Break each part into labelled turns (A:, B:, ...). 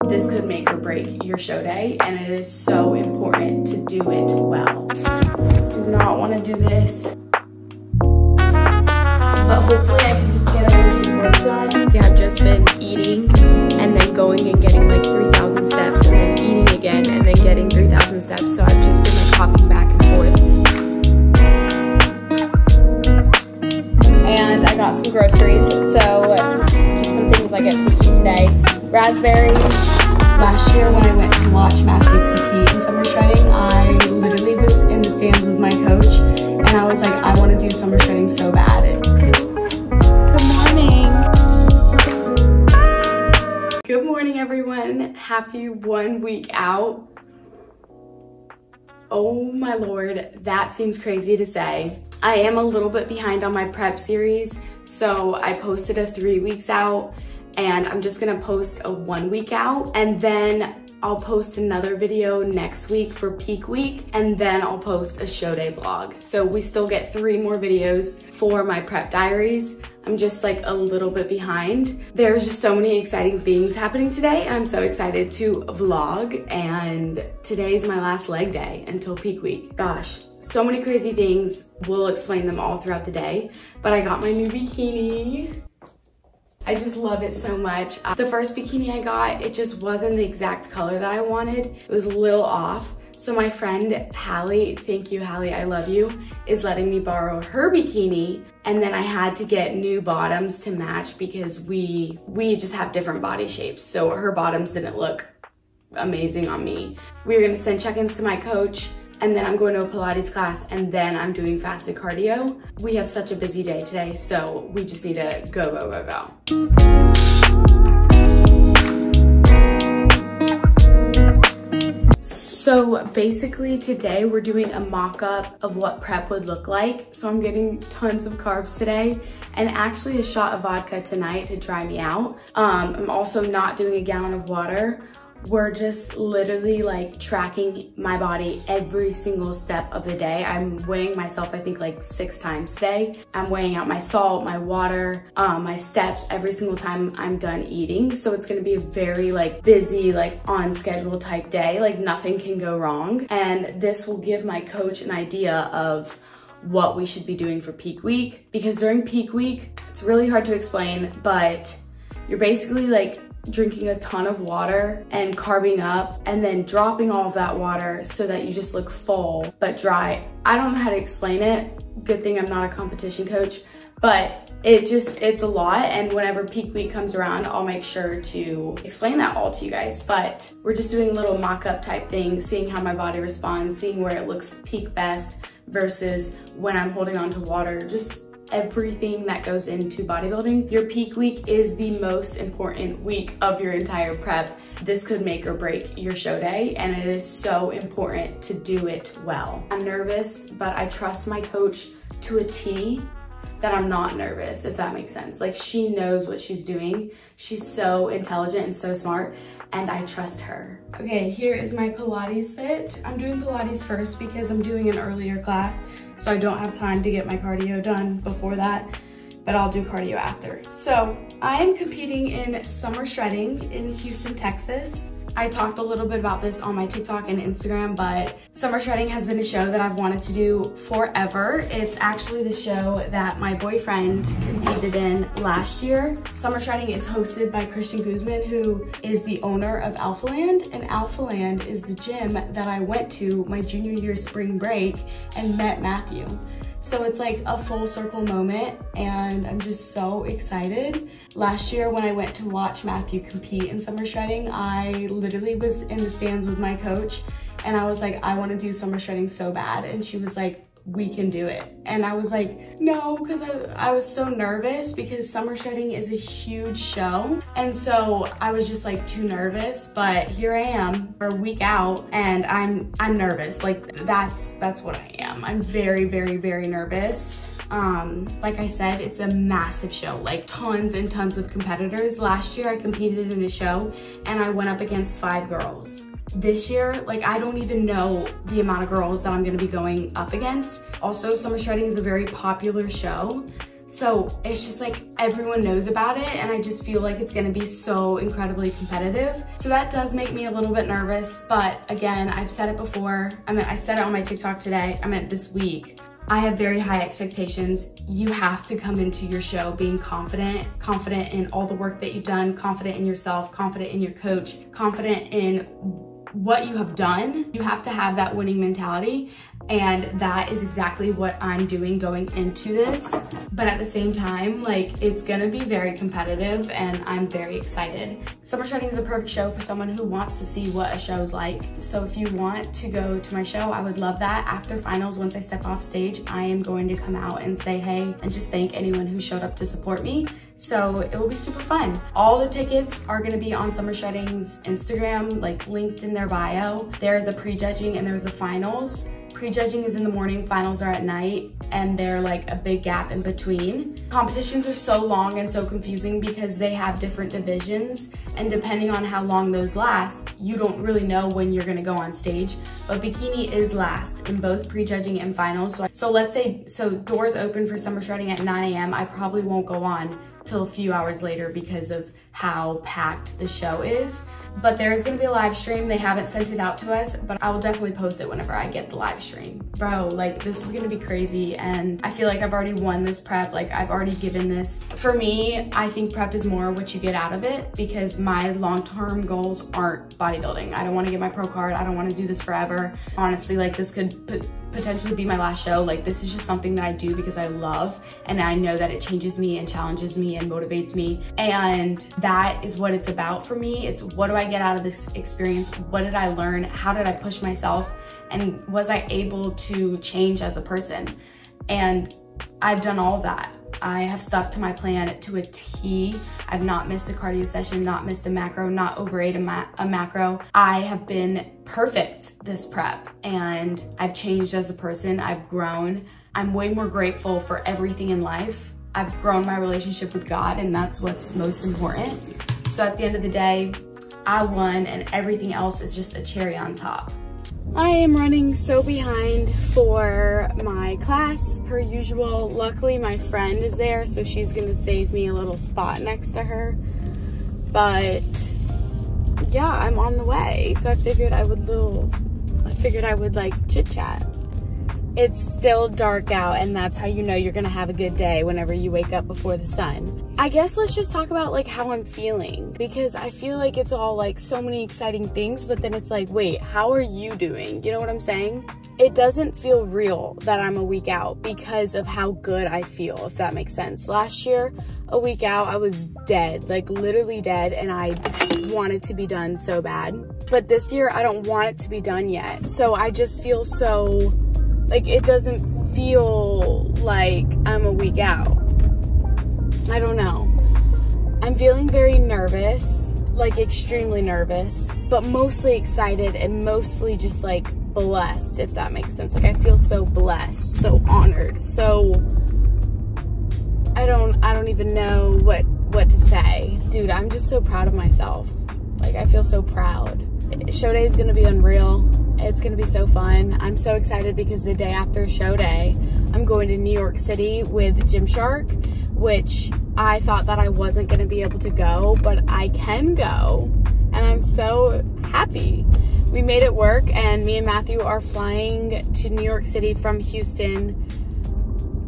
A: This could make or break your show day, and it is so important to do it well. Do not want to do this, but hopefully I can just get everything work done. I've just been eating and then going and getting like 3,000 steps and then eating again and then getting 3,000 steps. So I've just been like hopping back and forth. And I got some groceries, so just some things I get to eat today. Raspberries. Last year when I went to watch Matthew compete in summer shredding, I literally was in the stands with my coach and I was like, I want to do summer shredding so bad. Good morning. Good morning, everyone. Happy 1 week out. Oh my Lord, that seems crazy to say. I am a little bit behind on my prep series, so I posted a 3 weeks out and I'm just gonna post a 1 week out, and then I'll post another video next week for peak week, and then I'll post a show day vlog. So we still get 3 more videos for my prep diaries. I'm just like a little bit behind. There's just so many exciting things happening today. I'm so excited to vlog, and today's my last leg day until peak week. Gosh, so many crazy things. We'll explain them all throughout the day, but I got my new bikini. I just love it so much. The first bikini I got, it just wasn't the exact color that I wanted. It was a little off. So my friend Hallie, thank you Hallie, I love you, is letting me borrow her bikini. And then I had to get new bottoms to match because we just have different body shapes. So her bottoms didn't look amazing on me. We were gonna send check-ins to my coach, and then I'm going to a Pilates class, and then I'm doing fasted cardio. We have such a busy day today, so we just need to go, go, go, go. So basically today we're doing a mock-up of what prep would look like. So I'm getting tons of carbs today and actually a shot of vodka tonight to dry me out. I'm also not doing a gallon of water. We're just literally like tracking my body every single step of the day. I'm weighing myself, I think like 6 times today. I'm weighing out my salt, my water, my steps every single time I'm done eating. So it's gonna be a very like busy, like on schedule type day. Like nothing can go wrong. And this will give my coach an idea of what we should be doing for peak week. Because during peak week, it's really hard to explain, but you're basically like drinking a ton of water and carbing up and then dropping all of that water so that you just look full but dry. I don't know how to explain it. Good thing I'm not a competition coach, but it's a lot, and whenever peak week comes around, I'll make sure to explain that all to you guys. But we're just doing a little mock-up type thing, seeing how my body responds, seeing where it looks peak best versus when I'm holding on to water, just everything that goes into bodybuilding. Your peak week is the most important week of your entire prep. This could make or break your show day, and it is so important to do it well. I'm nervous, but I trust my coach to a T that I'm not nervous, if that makes sense. Like, she knows what she's doing. She's so intelligent and so smart, and I trust her. Okay, here is my Pilates fit. I'm doing Pilates first because I'm doing an earlier class, so I don't have time to get my cardio done before that, but I'll do cardio after. So I am competing in summer shredding in Houston, Texas. I talked a little bit about this on my TikTok and Instagram, but summer shredding has been a show that I've wanted to do forever. It's actually the show that my boyfriend competed in last year. Summer shredding is hosted by Christian Guzman, who is the owner of Alphaland, and Alphaland is the gym that I went to my junior year spring break and met Matthew. So it's like a full circle moment, and I'm just so excited. Last year when I went to watch Matthew compete in summer shredding, I literally was in the stands with my coach, and I was like, I want to do summer shredding so bad. And she was like, we can do it. And I was like, no, because I was so nervous because summer shredding is a huge show. And so I was just like too nervous, but here I am for a week out and I'm nervous. Like that's what I am. I'm very, very, very nervous. Like I said, it's a massive show, like tons and tons of competitors. Last year I competed in a show and I went up against 5 girls. This year, like, I don't even know the amount of girls that I'm gonna be going up against. Also, summer shredding is a very popular show. So it's just like everyone knows about it, and I just feel like it's gonna be so incredibly competitive. So that does make me a little bit nervous, but again, I've said it before. I said it on my TikTok today, this week. I have very high expectations. You have to come into your show being confident in all the work that you've done, confident in yourself, confident in your coach, confident in what you have done. You have to have that winning mentality, and that is exactly what I'm doing going into this. But at the same time, like, it's gonna be very competitive, and I'm very excited. Summer Shredding is a perfect show for someone who wants to see what a show's like. So if you want to go to my show, I would love that. After finals, once I step off stage, I am going to come out and say hey and just thank anyone who showed up to support me. So it will be super fun. All the tickets are gonna be on Summer Shredding's Instagram, like linked in their bio. There is a prejudging and there's a finals. Prejudging is in the morning, finals are at night, and they're like a big gap in between. Competitions are so long and so confusing because they have different divisions, and depending on how long those last, you don't really know when you're gonna go on stage. But bikini is last in both prejudging and finals. So let's say, doors open for Summer Shredding at 9 a.m. I probably won't go on till a few hours later because of how packed the show is. But there is gonna be a live stream. They haven't sent it out to us, but I will definitely post it whenever I get the live stream. Bro, like, this is gonna be crazy, and I feel like I've already won this prep. Like, I've already given this. For me, I think prep is more what you get out of it, because my long-term goals aren't bodybuilding. I don't wanna get my pro card. I don't wanna do this forever. Honestly, like, this could potentially be my last show. Like, this is just something that I do because I love, and I know that it changes me and challenges me and motivates me, and that is what it's about for me. It's what do I get out of this experience? What did I learn? How did I push myself? And was I able to change as a person? And I've done all of that. I have stuck to my plan to a T. I've not missed a cardio session, not missed a macro, not overate a macro. I have been perfect this prep, and I've changed as a person. I've grown. I'm way more grateful for everything in life. I've grown my relationship with God, and that's what's most important. So at the end of the day, I won, and everything else is just a cherry on top. I am running so behind for my class per usual. Luckily, my friend is there, so she's gonna save me a little spot next to her. But yeah, I'm on the way. So I figured I would like chit chat. It's still dark out, and that's how you know you're gonna have a good day, whenever you wake up before the sun. I guess let's just talk about like how I'm feeling, because I feel like it's all like so many exciting things, but then it's like, wait, how are you doing? You know what I'm saying? It doesn't feel real that I'm a week out because of how good I feel, if that makes sense. Last year, a week out, I was dead, like literally dead, and I wanted to be done so bad. But this year, I don't want it to be done yet. So I just feel so, like, it doesn't feel like I'm a week out. I don't know. I'm feeling very nervous, like extremely nervous, but mostly excited and mostly just like blessed, if that makes sense. Like, I feel so blessed, so honored, so I don't even know what to say. Dude, I'm just so proud of myself. Like, I feel so proud. Show day is gonna be unreal. It's gonna be so fun. I'm so excited because the day after show day, I'm going to New York City with Gymshark, which I thought that I wasn't gonna be able to go, but I can go, and I'm so happy. We made it work, and me and Matthew are flying to New York City from Houston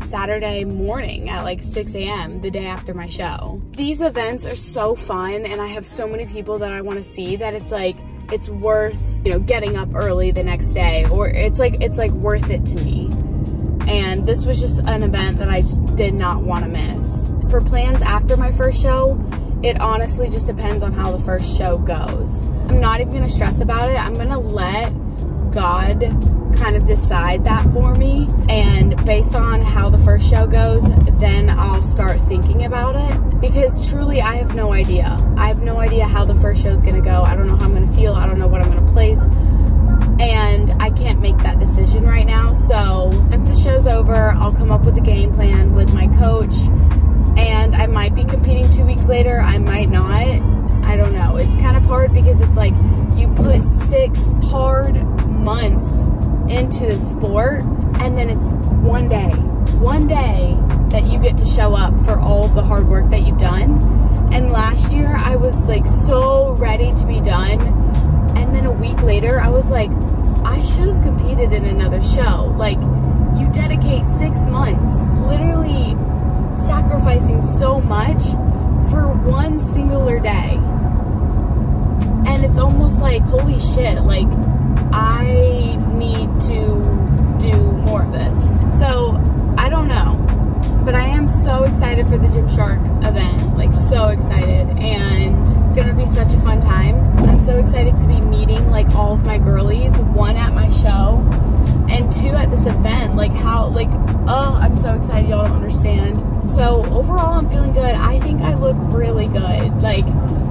A: Saturday morning at like 6 a.m. the day after my show. These events are so fun, and I have so many people that I wanna see that it's like, it's worth, you know, getting up early the next day, or it's like worth it to me. And this was just an event that I just did not want to miss. For plans after my first show, it honestly just depends on how the first show goes. I'm not even gonna stress about it. I'm gonna let God kind of decide that for me, and based on how the first show goes, then I'll start thinking about it, because truly I have no idea. I have no idea how the first show is gonna go. I don't know how I'm gonna feel. I don't know what I'm gonna place, and I can't make that decision right now. So once the show's over, I'll come up with a game plan with my coach, and I might be competing 2 weeks later. I might not. I don't know. It's kind of hard because it's like you put 6 hard months into the sport, and then it's one day that you get to show up for all of the hard work that you've done. And last year I was like so ready to be done, and then a week later I was like, I should have competed in another show. Like, you dedicate 6 months literally sacrificing so much for one singular day, and it's almost like, holy shit, like I need to do more of this. So I don't know, but I am so excited for the Gymshark event, like so excited, and gonna be such a fun time. I'm so excited to be meeting like all of my girlies, 1 at my show and 2 at this event. Like how, like, oh, I'm so excited, y'all don't understand. So overall I'm feeling good. I think I look really good. Like,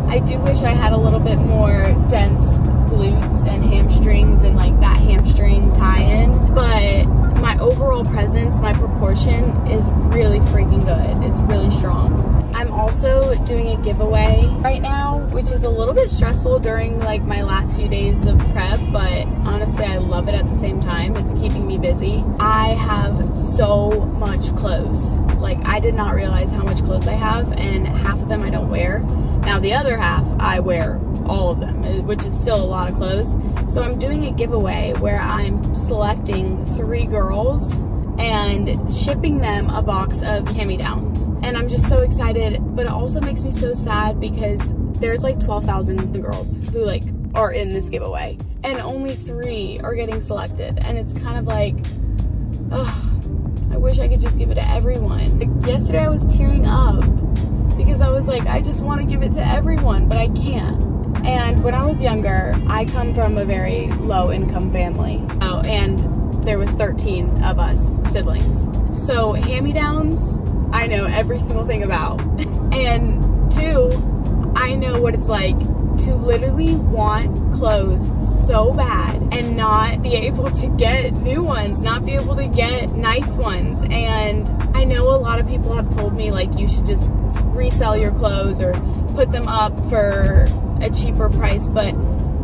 A: I do wish I had a little bit more dense glutes and hamstrings and like that hamstring tie-in, but my overall presence, my proportion is really freaking good. It's really strong. I'm also doing a giveaway right now, which is a little bit stressful during like my last few days of prep, but honestly I love it at the same time. It's keeping me busy. I have so much clothes. Like, I did not realize how much clothes I have, and half of them I don't wear. Now the other half I wear all of them, which is still a lot of clothes. So I'm doing a giveaway where I'm selecting 3 girls and shipping them a box of hand-me-downs. And I'm just so excited, but it also makes me so sad because there's like 12,000 girls who like are in this giveaway, and only 3 are getting selected. And it's kind of like, ugh, I wish I could just give it to everyone. Like, yesterday I was tearing up because I was like, I just want to give it to everyone, but I can't. And when I was younger, I come from a very low income family. Oh, and there was 13 of us siblings. So hand-me-downs, I know every single thing about. And 2, I know what it's like to literally want clothes so bad and not be able to get new ones, not be able to get nice ones. And I know a lot of people have told me like you should just resell your clothes or put them up for a cheaper price, but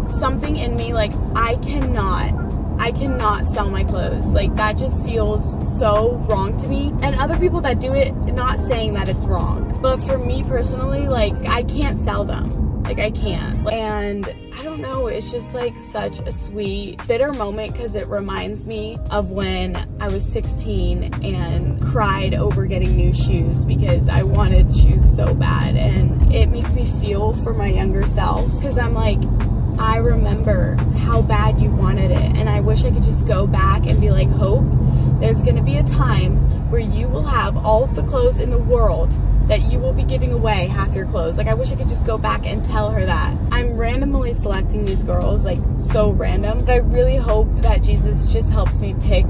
A: something in me, like, I cannot sell my clothes. Like, that just feels so wrong to me. And other people that do it, not saying that it's wrong, but for me personally, like, I can't sell them. Like, I can't. And I don't know, it's just like such a sweet, bitter moment because it reminds me of when I was 16 and cried over getting new shoes because I wanted shoes so bad. And it makes me feel for my younger self because I'm like, I remember how bad you wanted it, and I wish I could just go back and be like, Hope, there's gonna be a time where you will have all of the clothes in the world that you will be giving away half your clothes. Like, I wish I could just go back and tell her that. I'm randomly selecting these girls, like so random, but I really hope that Jesus just helps me pick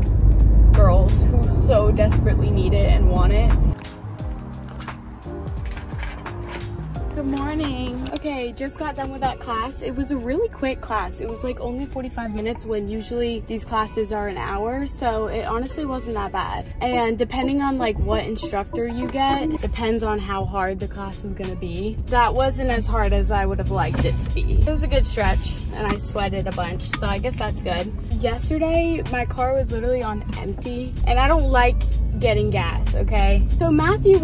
A: girls who so desperately need it and want it. Good morning. Okay, just got done with that class. It was a really quick class. It was like only 45 minutes when usually these classes are an hour, so it honestly wasn't that bad. And depending on like what instructor you get, depends on how hard the class is gonna be. That wasn't as hard as I would have liked it to be. It was a good stretch and I sweated a bunch, so I guess that's good. Yesterday, my car was literally on empty, and I don't like getting gas, okay? So Matthew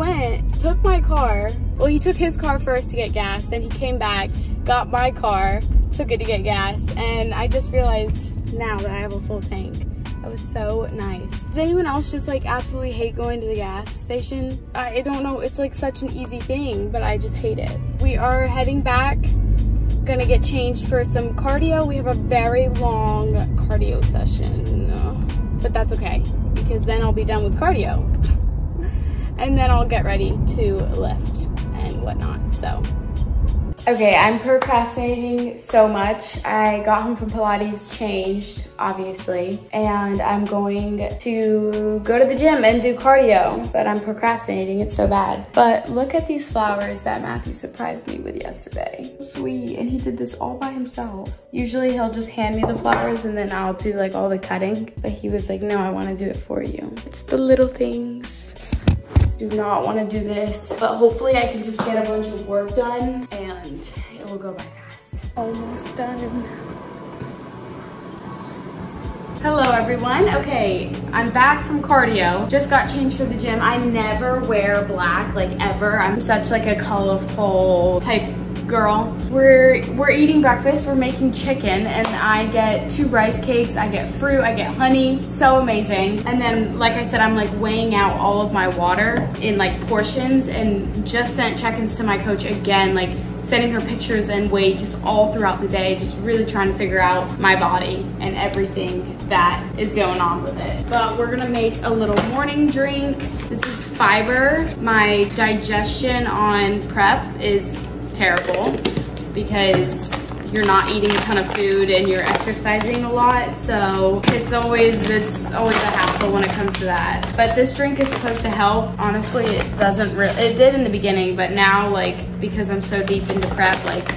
A: took my car. Well, he took his car first to get gas, then he came back, got my car, took it to get gas, and I just realized now that I have a full tank. That was so nice. Does anyone else just like absolutely hate going to the gas station? I don't know, it's like such an easy thing, but I just hate it. We are heading back, gonna get changed for some cardio. We have a very long cardio session, but that's okay, because then I'll be done with cardio. And then I'll get ready to lift and whatnot, so. Okay, I'm procrastinating so much. I got home from Pilates, changed, obviously, and I'm going to go to the gym and do cardio, but I'm procrastinating, it's so bad. But look at these flowers that Matthew surprised me with yesterday. Sweet, and he did this all by himself. Usually he'll just hand me the flowers and then I'll do like all the cutting, but he was like, no, I wanna do it for you. It's the little things. Do not want to do this, but hopefully I can just get a bunch of work done and it will go by fast. Almost done. Hello everyone. Okay, I'm back from cardio. Just got changed for the gym. I never wear black, like ever. I'm such like a colorful type girl. We're eating breakfast. We're making chicken and I get 2 rice cakes, I get fruit, I get honey. So amazing. And then, like I said, I'm like weighing out all of my water in like portions and just sent check-ins to my coach again, like sending her pictures and weight just all throughout the day, just really trying to figure out my body and everything that is going on with it. But we're gonna make a little morning drink. This is fiber. My digestion on prep is terrible because you're not eating a ton of food and you're exercising a lot, so it's always a hassle when it comes to that. But this drink is supposed to help. Honestly, it doesn't really, it did in the beginning, but now, like, because I'm so deep into prep, like,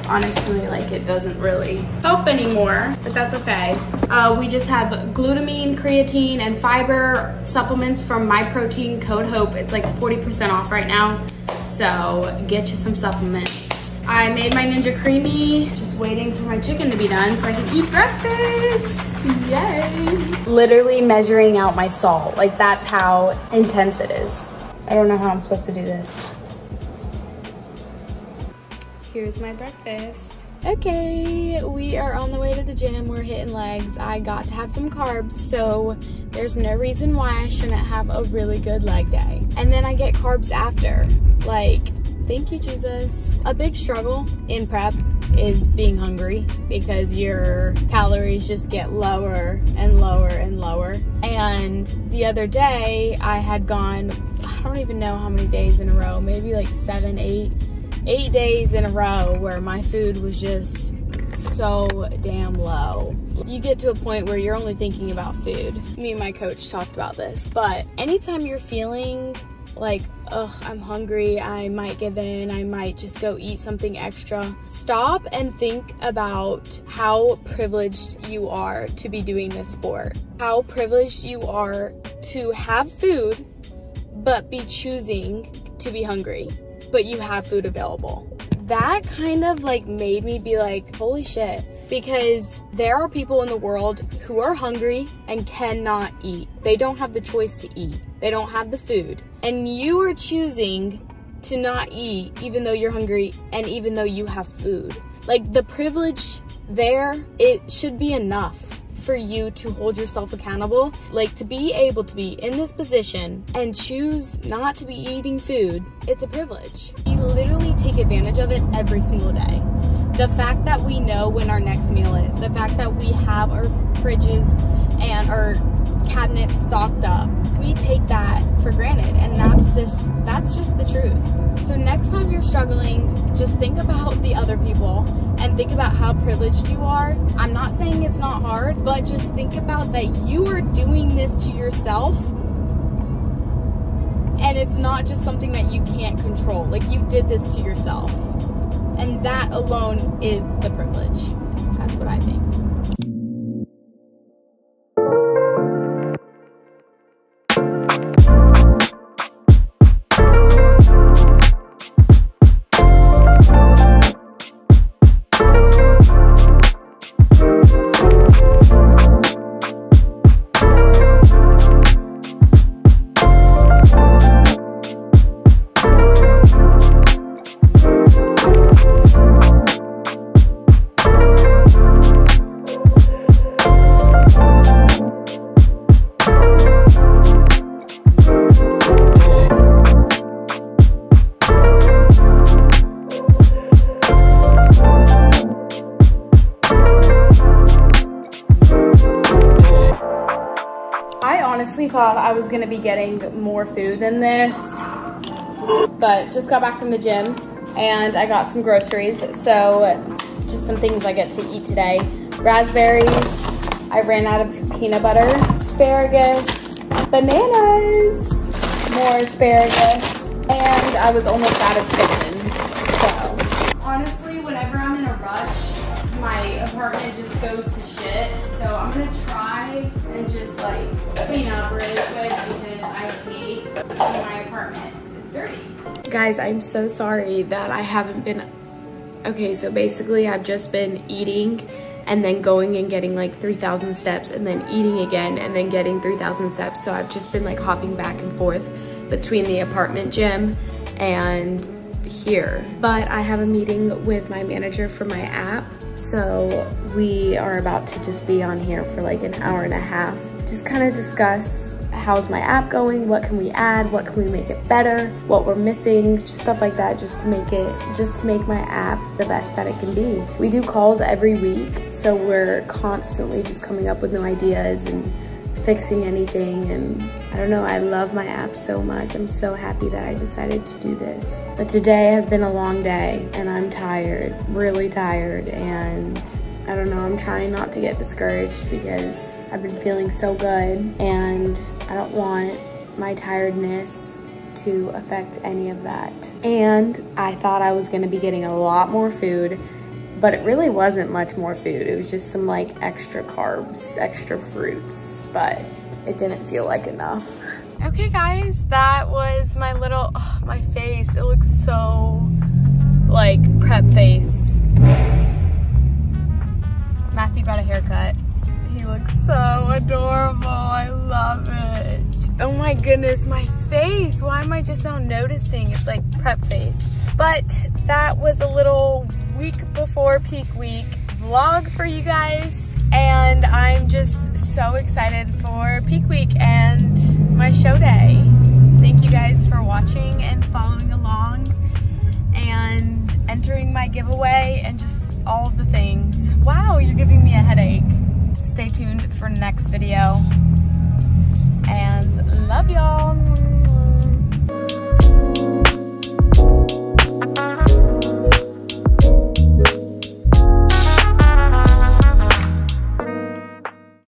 A: honestly, like, it doesn't really help anymore, but that's okay. We just have glutamine, creatine, and fiber supplements from My Protein, code HOPE. It's like 40% off right now, so get you some supplements. I made my Ninja Creamy, just waiting for my chicken to be done so I can eat breakfast. Yay! Literally measuring out my salt. Like, that's how intense it is. I don't know how I'm supposed to do this. Here's my breakfast. Okay, we are on the way to the gym. We're hitting legs. I got to have some carbs, so there's no reason why I shouldn't have a really good leg day. And then I get carbs after. Like, thank you, Jesus. A big struggle in prep is being hungry because your calories just get lower and lower and lower. And the other day I had gone, I don't even know how many days in a row, maybe like 7, 8 days in a row where my food was just so damn low. You get to a point where you're only thinking about food. Me and my coach talked about this, but anytime you're feeling like, ugh, I'm hungry, I might give in, I might just go eat something extra, stop and think about how privileged you are to be doing this sport. How privileged you are to have food, but be choosing to be hungry, but you have food available. That kind of like made me be like, holy shit. Because there are people in the world who are hungry and cannot eat. They don't have the choice to eat. They don't have the food. And you are choosing to not eat even though you're hungry and even though you have food. Like, the privilege there, it should be enough for you to hold yourself accountable. Like, to be able to be in this position and choose not to be eating food, it's a privilege. We literally take advantage of it every single day. The fact that we know when our next meal is, the fact that we have our fridges and our cabinets stocked up, we take that for granted, and that's just the truth. So next time you're struggling, just think about the other people and think about how privileged you are. I'm not saying it's not hard, but just think about that you are doing this to yourself, and it's not just something that you can't control. Like, you did this to yourself. And that alone is the privilege. That's what I think. Thought I was gonna be getting more food than this, but just got back from the gym and I got some groceries, so just some things I get to eat today. Raspberries, I ran out of peanut butter, asparagus, bananas, more asparagus, and I was almost out of chicken. So honestly, whenever I'm in a rush, my apartment just goes to shit, so I'm gonna try and just like clean up really quick because I hate when my apartment is dirty. Guys, I'm so sorry that I haven't been, okay, so basically I've just been eating and then going and getting like 3,000 steps and then eating again and then getting 3,000 steps. So I've just been like hopping back and forth between the apartment gym and here. But I have a meeting with my manager for my app. So we are about to just be on here for like an hour and a half. Just kind of discuss how's my app going, what can we add, what can we make it better, what we're missing, just stuff like that, just to make my app the best that it can be. We do calls every week, so we're constantly just coming up with new ideas and fixing anything. And I don't know, I love my app so much. I'm so happy that I decided to do this. But today has been a long day and I'm tired, really tired, and I don't know, I'm trying not to get discouraged because I've been feeling so good and I don't want my tiredness to affect any of that. And I thought I was gonna be getting a lot more food, but it really wasn't much more food. It was just some like extra carbs, extra fruits, but it didn't feel like enough. Okay guys, that was my little, oh, my face. It looks so like prep face. Matthew got a haircut. He looks so adorable. I love it. Oh my goodness, my face. Why am I just now noticing? It's like prep face. But that was a little week before peak week vlog for you guys. And I'm just so excited for peak week and my show day. Thank you guys for watching and following along and entering my giveaway and just all of the things. Wow, you're giving me a headache. Stay tuned for next video and love y'all.